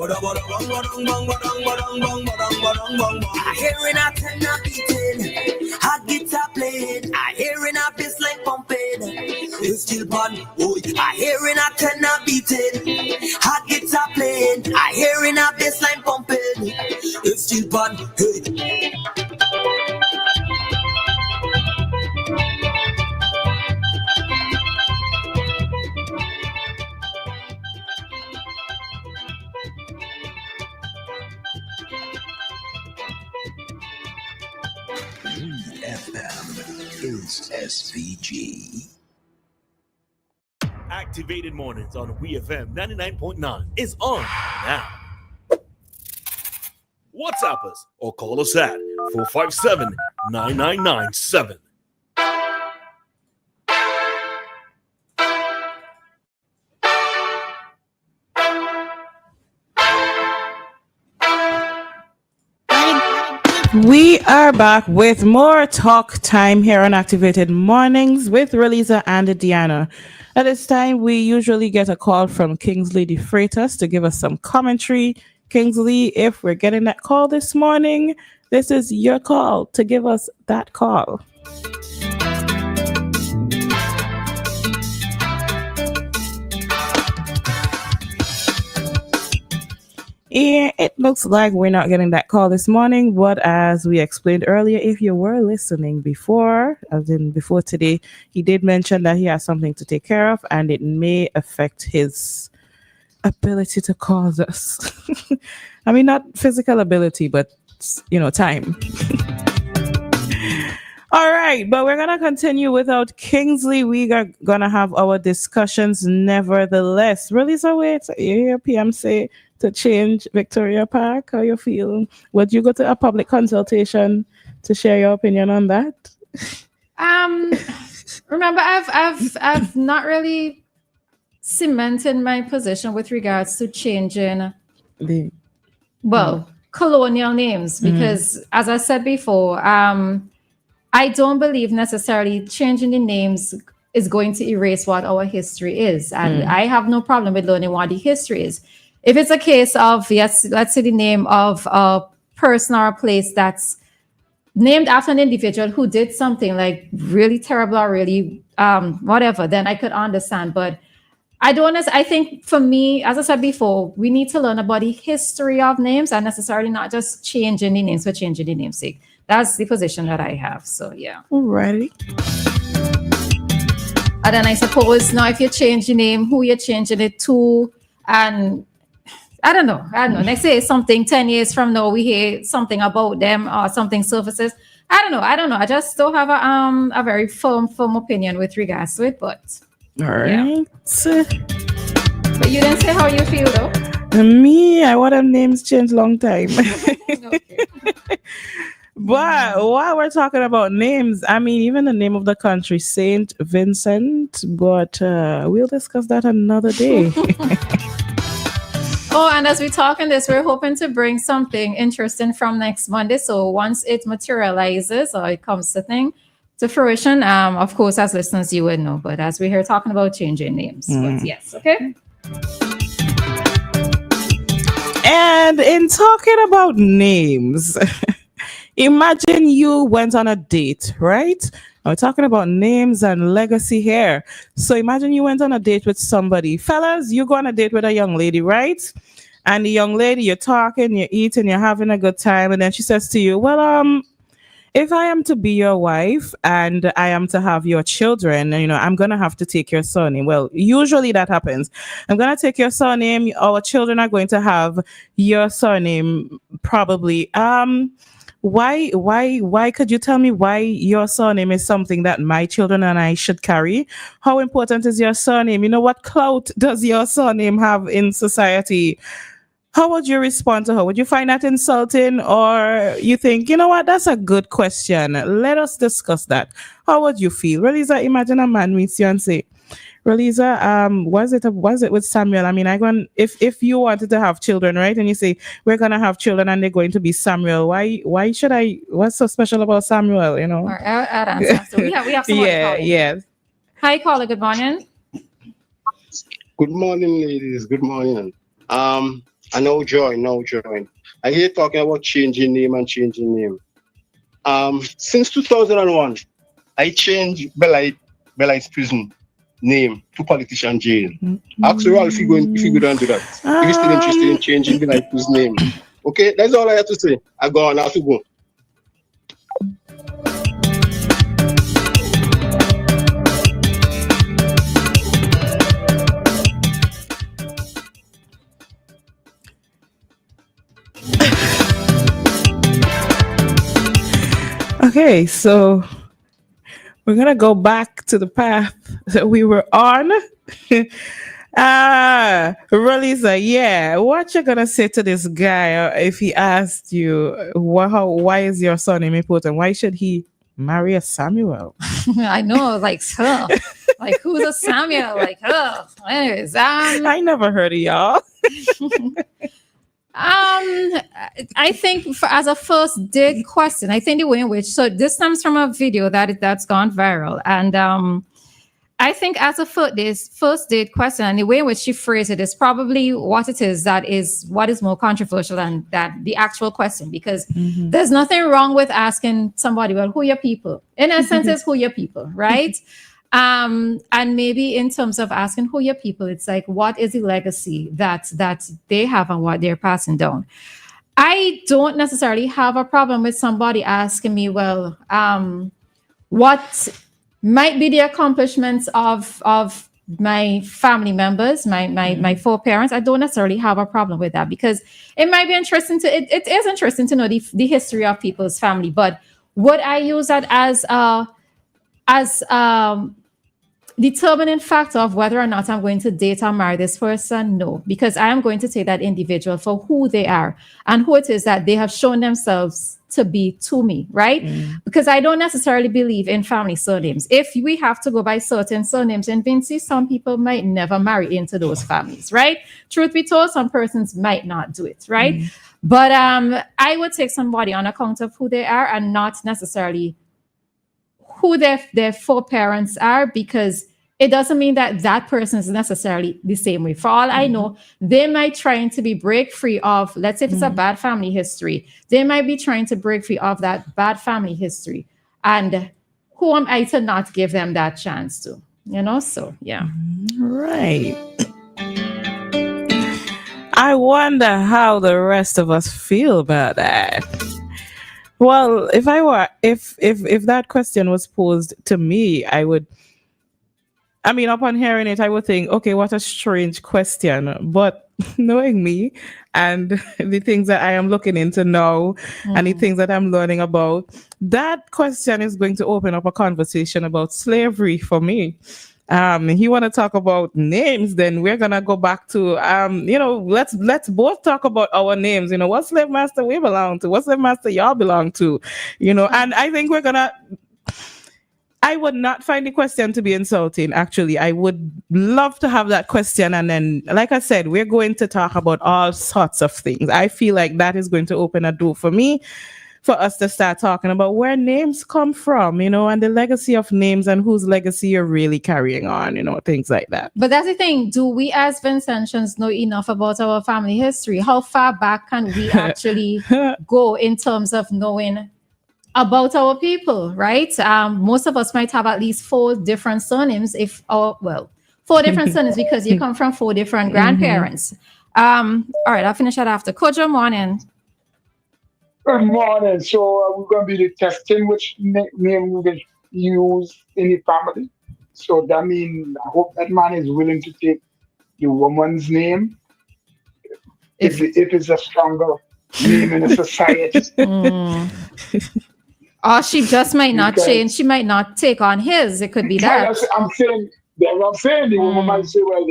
I hearing a tenor beating, hot guitar playing. I hearing a bass line pumping. It's still fun. Oh, I hearing a tenor beating, hot guitar playing. I hearing a bass line pumping. It's still fun. Hey. WEFM is SVG. Activated Mornings on WEFM 99.9 is on now. WhatsApp us or call us at 457-9997. We are back with more talk time here on Activated Mornings with Roleza and Dianna. At this time, we usually get a call from Kingsley de Freitas to give us some commentary. Kingsley, if we're getting that call this morning, this is your call to give us that call. Yeah, it looks like we're not getting that call this morning, but as we explained earlier, if you were listening before, as in before today, he did mention that he has something to take care of and it may affect his ability to call us. I mean, not physical ability, but, time. All right, but we're going to continue without Kingsley. We are going to have our discussions nevertheless. Release away. You hear PM say to change Victoria Park. How you feel? Would you go to a public consultation to share your opinion on that? Remember, I've not really cemented my position with regards to changing colonial names because, as I said before, I don't believe necessarily changing the names is going to erase what our history is. And I have no problem with learning what the history is. If it's a case of, yes, let's say the name of a person or a place that's named after an individual who did something like really terrible or really whatever, then I could understand. But I think for me, as I said before, we need to learn about the history of names and necessarily not just changing the names for changing the namesake. That's the position that I have. So, yeah. Alrighty. And then I suppose now if you change the name, who you're changing it to, and I don't know. Let's say something 10 years from now, we hear something about them or something surfaces. I don't know. I just don't have a very firm opinion with regards to it, but. All right. Yeah. But you didn't say how you feel, though. Me, I want them names changed long time. Okay. But while we're talking about names, I mean, even the name of the country, Saint Vincent, but we'll discuss that another day. Oh, and as we talk in this, we're hoping to bring something interesting from next Monday. So once it materializes or it comes to fruition, of course, as listeners, you would know. But as we're here talking about changing names, but yes, okay. And in talking about names, imagine you went on a date, right? We're talking about names and legacy here. So imagine you went on a date with somebody. Fellas, you go on a date with a young lady, right? And the young lady, you're talking, you're eating, you're having a good time. And then she says to you, well, if I am to be your wife and I am to have your children, I'm going to have to take your surname. Well, usually that happens. I'm going to take your surname. Our children are going to have your surname probably. Why could you tell me why your surname is something that my children and I should carry? How important is your surname? What clout does your surname have in society? How would you respond to her? Would you find that insulting, or you think, that's a good question. Let us discuss that. How would you feel? Roleza, imagine a man meets you and say, Roleza, was it with Samuel? I mean, if you wanted to have children, right? And you say, we're going to have children and they're going to be Samuel. Why should I, what's so special about Samuel, All right, I'll answer. So we have someone calling. Yeah. Hi, caller. Good morning. Good morning, ladies. Good morning. I know join. I hear talking about changing name. Since 2001, I changed Belite's prison name to politician jail. Ask Ralph if you go and do that. If you're still interested in changing Belite's prison name. Okay, that's all I have to say. I go on, I have to go. Okay, so we're gonna go back to the path that we were on. Roleza, yeah. What you gonna say to this guy if he asked you why is your surname important? Why should he marry a Samuel? I know, like, like who's a Samuel? Like, anyways, I never heard of y'all. I think as a first date question, I think the way in which, so this comes from a video that's gone viral, and I think as a first date question, and the way in which she phrased it is probably what it is that is what is more controversial than that the actual question, because there's nothing wrong with asking somebody, well, who are your people? In essence, it's who are your people, right? And maybe in terms of asking who your people, it's like, what is the legacy that they have and what they're passing down? I don't necessarily have a problem with somebody asking me, well, what might be the accomplishments of my family members, my four parents. I don't necessarily have a problem with that, because it might be interesting it is interesting to know the history of people's family. But would I use that as determining factor of whether or not I'm going to date or marry this person? No, because I am going to take that individual for who they are and who it is that they have shown themselves to be to me, right? Because I don't necessarily believe in family surnames. If we have to go by certain surnames in Vinci, some people might never marry into those families, right? Truth be told, some persons might not do it, right? But I would take somebody on account of who they are and not necessarily who their four parents are, because it doesn't mean that person is necessarily the same way. For all I know, they might trying to be break free of, let's say if it's a bad family history, they might be trying to break free of that bad family history. And who am I to not give them that chance to? So yeah. Right. I wonder how the rest of us feel about that. Well, if that question was posed to me, upon hearing it, I would think, okay, what a strange question. But knowing me and the things that I am looking into now and the things that I'm learning about, that question is going to open up a conversation about slavery for me. You want to talk about names, then we're gonna go back to let's both talk about our names. What slave master we belong to, what slave master y'all belong to, and I think I would not find the question to be insulting. Actually, I would love to have that question, and then, like I said, we're going to talk about all sorts of things. I feel like that is going to open a door for me, for us to start talking about where names come from, and the legacy of names and whose legacy you're really carrying on, things like that. But that's the thing. Do we as Vincentians know enough about our family history? How far back can we actually go in terms of knowing about our people, right? Most of us might have at least 4 different surnames, 4 different surnames, because you come from 4 different grandparents. All right, I'll finish that after. Kojo, morning. Good morning. So we're going to be testing which name we will use in the family. So that means I hope that man is willing to take the woman's name if it's a stronger name in a society. Or she just might not change. She might not take on his. It could be that. I'm saying the woman might say, well,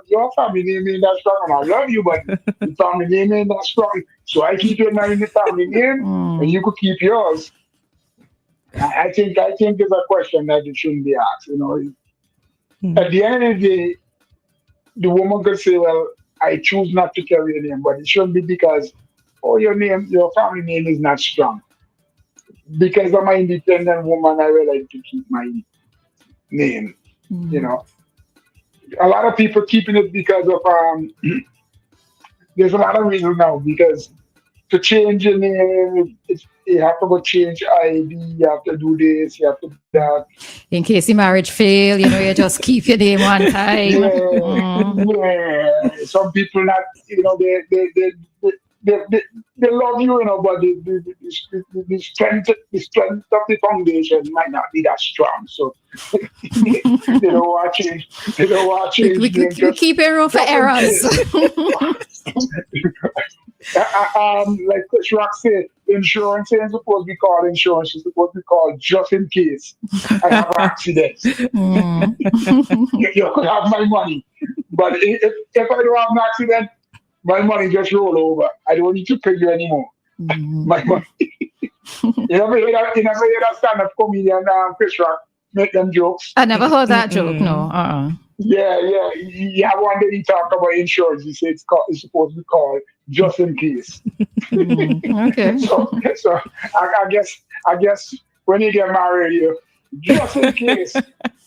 your family name ain't that strong, and I love you, but the family name ain't that strong. So I keep your name in the family name, and you could keep yours. I think it's a question that it shouldn't be asked. At the end of the day, the woman could say, well, I choose not to carry your name, but it shouldn't be because your family name is not strong. Because I'm an independent woman, I would like to keep my name. A lot of people keeping it because of there's a lot of reasons now because to change your name, you have to go change ID, you have to do this, you have to do that. In case the marriage fail, you just keep your name one time. Yeah. Some people not, they love you, but the strength of the foundation might not be that strong. So they don't want to change. They don't want to change. We keep it room for errors. Like Coach Rock said, insurance ain't supposed to be called insurance. It's supposed to be called just in case I have an accident. You could have my money, but if I don't have an accident, my money just roll over. I don't need to pay you anymore. My money. You never hear that stand-up comedian, Chris Rock, make them jokes. I never heard that joke. No. Yeah. You have one day he talk about insurance. He said it's supposed to be called just in case. Okay. So I guess when you get married, you just in case.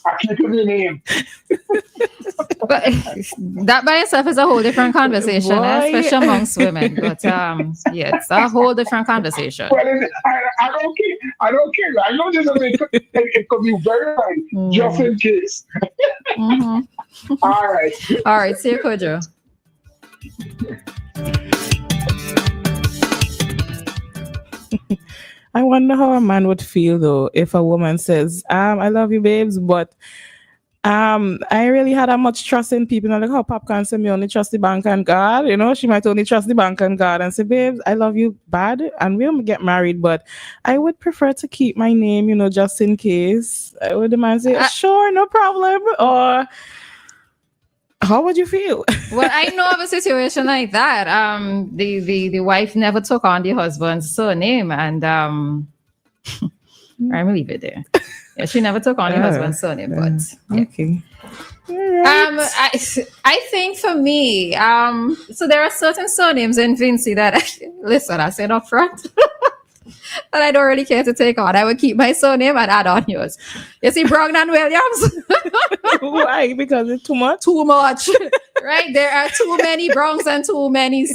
I keep your name. But that by itself is a whole different conversation, especially amongst women. But yeah, it's a whole different conversation. Well, I don't care. I know this it could be very right, just in case. All right. See you, Kojo. I wonder how a man would feel though if a woman says, I love you, babes, but I really had that much trust in people. Like how Popcorn said, me only trust the bank and God. She might only trust the bank and God and say, babes, I love you bad, and we'll get married, but I would prefer to keep my name, just in case. I would demand say, sure, no problem. Or how would you feel? Well, I know of a situation like that. The wife never took on the husband's surname, and I'm gonna leave it there. Yeah, she never took on the husband's surname, but yeah. Okay. I think for me, so there are certain surnames in Vinci that I said up front. That I don't really care to take on. I would keep my surname and add on yours. You see, Brown and Williams. Why? Because it's too much? Too much. Right? There are too many Browns and too many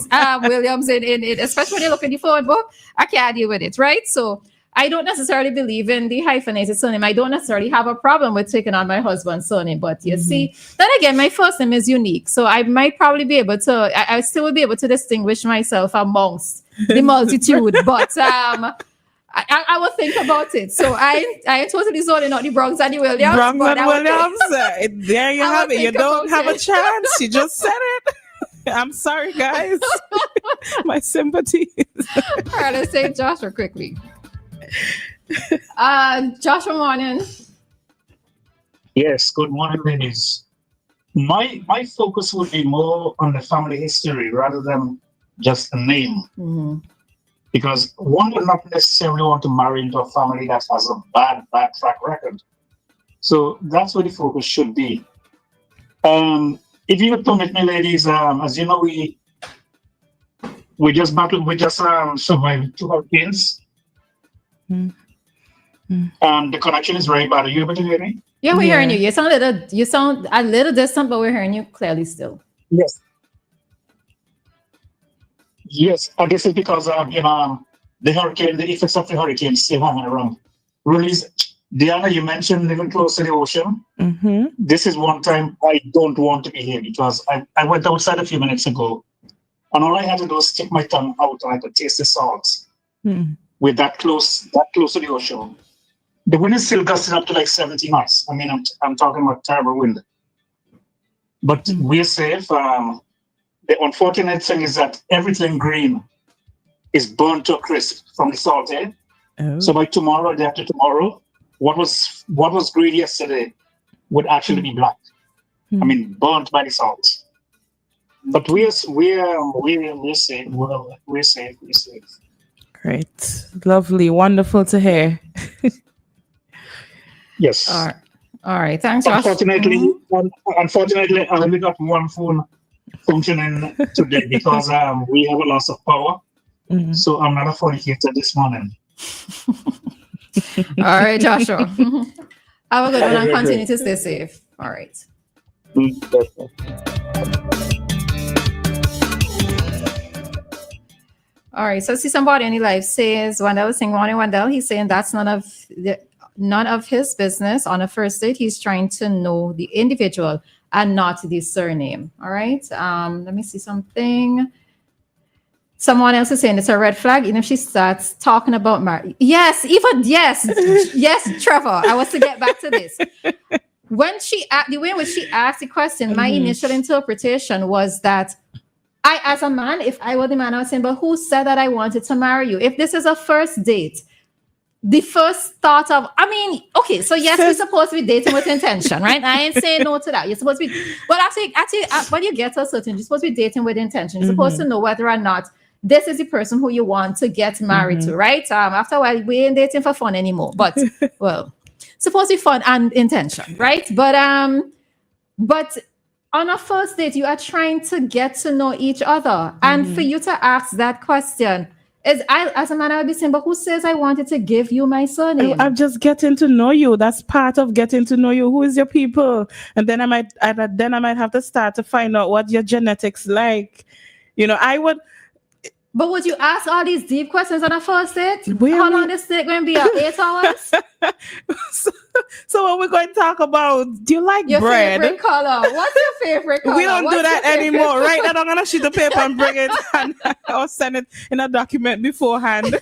Williams in it, especially when you look at the phone book. I can't deal with it, right? So I don't necessarily believe in the hyphenated surname. I don't necessarily have a problem with taking on my husband's surname. But you see, then again, my first name is unique. So I might probably be able to, I still will be able to distinguish myself amongst the multitude. But I will think about it. So I totally zoning out the Bronx and the Williams. Bronx and Williams. There you have it. You don't have a chance. You just said it. I'm sorry, guys. My sympathies. All right, let's take Joshua quickly. Joshua, morning. Yes, good morning, ladies. My focus would be more on the family history rather than just the name. Because one would not necessarily want to marry into a family that has a bad track record. So that's where the focus should be. If you would permit me, ladies, as you know, we just survived 2 hurricanes. The connection is very bad. Are you able to hear me? Yeah, we're hearing you. You sound a little distant, but we're hearing you clearly still. Yes. Yes, and this is because the effects of the hurricane still hanging around. Roleza, Dianna, you mentioned living close to the ocean. This is one time I don't want to be here because I went outside a few minutes ago, and all I had to do was stick my tongue out and I could taste the salt. With that close to the ocean. The wind is still gusting up to like 70 knots. I mean, I'm talking about terrible wind. But we're safe. The unfortunate thing is that everything green is burnt to a crisp from the salt. So by tomorrow, day after tomorrow, what was green yesterday would actually be black. I mean, burnt by the salt. But we're safe. We're safe. Great. Lovely. Wonderful to hear. Yes. All right. Thanks, Josh. Unfortunately, I only got one phone functioning today because we have a loss of power. So I'm not a fornicator this morning. All right, Joshua. Have a good one and continue to stay safe. All right. All right. So see somebody in life says Wendell was saying morning Wendell. He's saying that's none of his business. On a first date, he's trying to know the individual and not the surname. All right. Let me see something. Someone else is saying it's a red flag, even if she starts talking about marriage. Yes, yes, Trevor. I was to get back to this. When the way in which she asked the question, my initial interpretation was that I, as a man, if I were the man, I was saying, but who said that I wanted to marry you? If this is a first date, the first thought of, okay, so yes, we're supposed to be dating with intention, right? I ain't saying no to that. You're supposed to be, but actually, when you get to a certain, you're supposed to be dating with intention. You're supposed to know whether or not this is the person who you want to get married to, right? After a while, we ain't dating for fun anymore, but well, supposed to be fun and intention, right? But on a first date, you are trying to get to know each other, and for you to ask that question. As a man, I would be saying, but who says I wanted to give you my surname? I'm just getting to know you. That's part of getting to know you. Who is your people? And then I might have to start to find out what your genetics like. I would. But would you ask all these deep questions on a first date? How long this date going to be? 8 hours? So what we're going to talk about? Do you like your bread? Favorite color? What's your favorite color? We don't do that anymore, right? I'm gonna sheet of paper and bring it, and I'll send it in a document beforehand.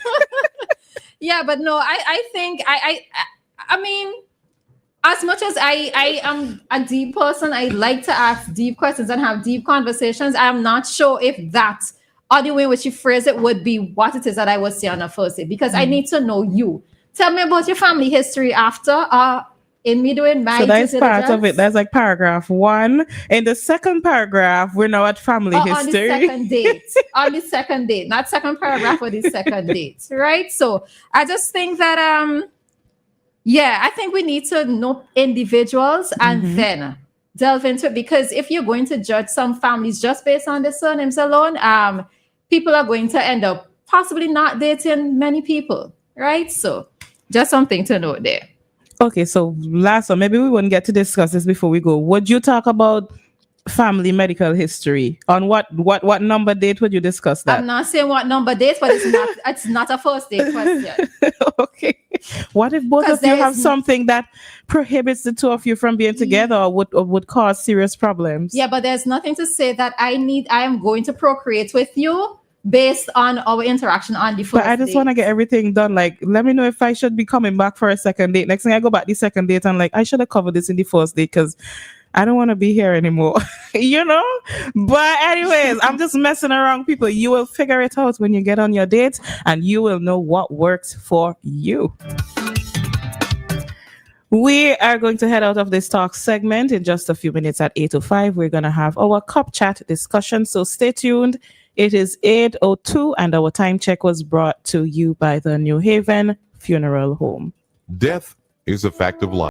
Yeah, but no, I think I mean, as much as I am a deep person, I like to ask deep questions and have deep conversations. I'm not sure if that or the way in which you phrase it would be what it is that I would say on a first date, because I need to know you. Tell me about your family history after in me doing my so that's part of it. That's like paragraph 1. In the second paragraph, we're now at family history. On the second date. On the second date. Not second paragraph, but the second date. Right? So I just think that I think we need to know individuals and then delve into it, because if you're going to judge some families just based on the surnames alone, people are going to end up possibly not dating many people, right? So just something to note there. Okay, so last one, maybe we wouldn't get to discuss this before we go. Would you talk about family medical history? On what number date would you discuss that? I'm not saying what number date, but it's not a first date question. Okay. What if both of you have something that prohibits the two of you from being together, or would cause serious problems? Yeah, but there's nothing to say that I am going to procreate with you based on our interaction on the first date. But I just want to get everything done. Like, let me know if I should be coming back for a second date. Next thing I go back the second date, I'm like, I should have covered this in the first date because I don't want to be here anymore, But anyways, I'm just messing around, people. You will figure it out when you get on your date, and you will know what works for you. We are going to head out of this talk segment in just a few minutes. At 8:05, we're going to have our cup chat discussion. So stay tuned. It is 8:02, and our time check was brought to you by the New Haven Funeral Home. Death is a fact of life.